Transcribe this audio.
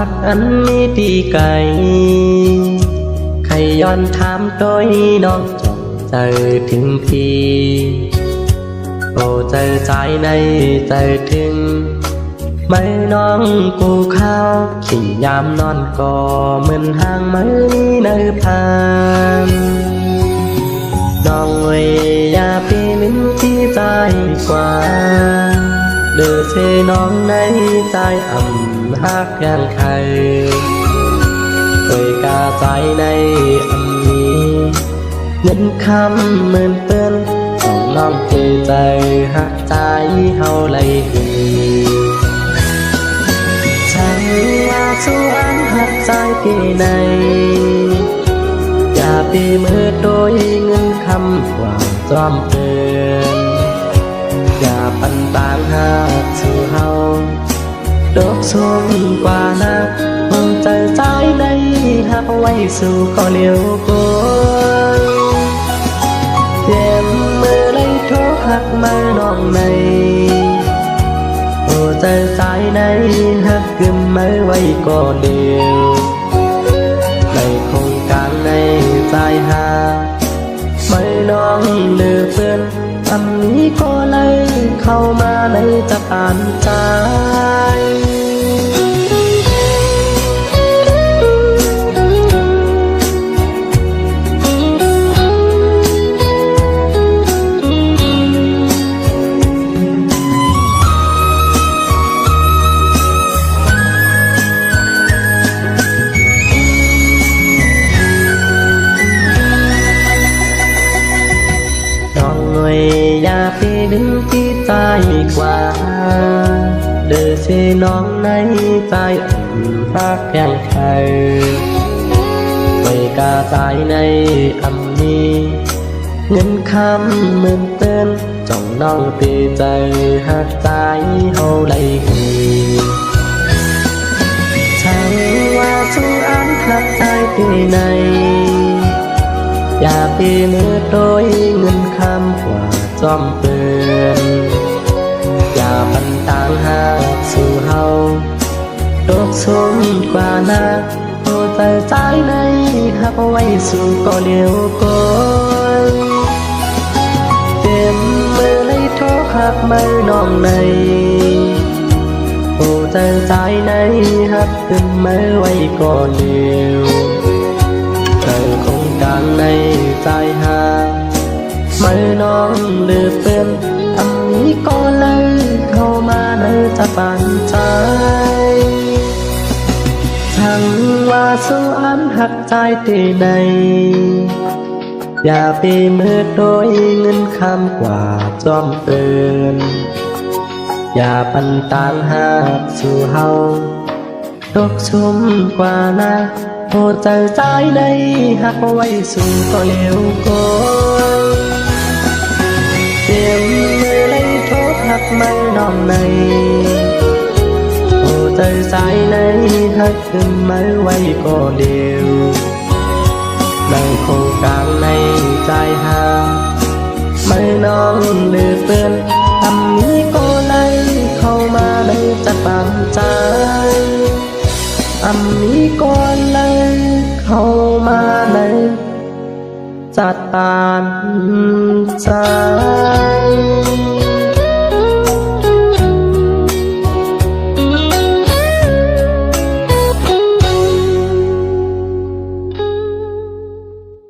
กอันมีปีไก่ใครย้อนถามโดยน้องจงใจถึงพี่โอ้ใจใจในใจถึงไม่น้องกูข้าวขี่ยามนอนก็เหมือนห่างไม่ในพานน้องเวยอย่าไปมิ้นที่ใจกว่าเดือเทน้องในใจอ่ำหักอย่างใครเคยกาใจในอ่ำนี้เงินคำเหมือนเปื้อนของน้องที่ใจหักใจเฮาเลยดีฉันว่าสู้อันหักใจที่ไหนอย่าไปมือโดยเงินคำว่าจอมเตือนอย่าปันต่างหากสู่เฮาดอกสูงกว่านักหัวใจใจในหักไว้สู่ก็เลี้ยวกวนเจ็บมือเลยโทรหักมาน้องในหัวใจใจในหักกึมมาไว้ก็เดียวในโครงการในใจหาไม่น้องเลือกเพื่อนทำนี้ก็เลยเข้ามาในจะตานใจอย่าไปดึงที่ใจกว่าเดือเสน้องในใจอ่อนรักอย่างใครไม่กล้าใจในอำนี้เงินคำเหมือนเตือนจ้องน้องตีใจหักใจเฮาเลยหีช่างว่าสู้อันหักใจที่ไหนอย่าไปมือโดยเงินคำกว่าจอมเตือนอย่าพันต่างหากสู่เฮาดอกสูงกว่านักโอ้ใจใจในหักไว้สู่ก็เลี้ยวก้นเต็มมือเลยโทรหักไม่น้องในโอ้ใจใจในหักขึ้นไม่ไว้ก็เลี้ยวใจคงกลางในใจหาไม่น้องเลือกเป็นทำนี้ก็เลยเข้ามาในจะปันใจทั้งว่าสู้อันหักใจที่ใดอย่าไปมือโดยเงินคำกว่าจอมเตือนอย่าปันต่างหากสู่เฮาดอกชุ่มกว่านักโอ้ใจใจในหักไว้สู่ก็เลี้ยวก้นเต็มมือเลยโทรหักไม่น้องในโอ้ใจใจในหักขึ้นไม่ไว้ก็เดียวในโครงการในใจหาไม่น้องเลือกเตือนทำนี้ก็เลยเข้ามาในจะปังใจอันนี้ก็เลยเข้ามาในจัดตานใจ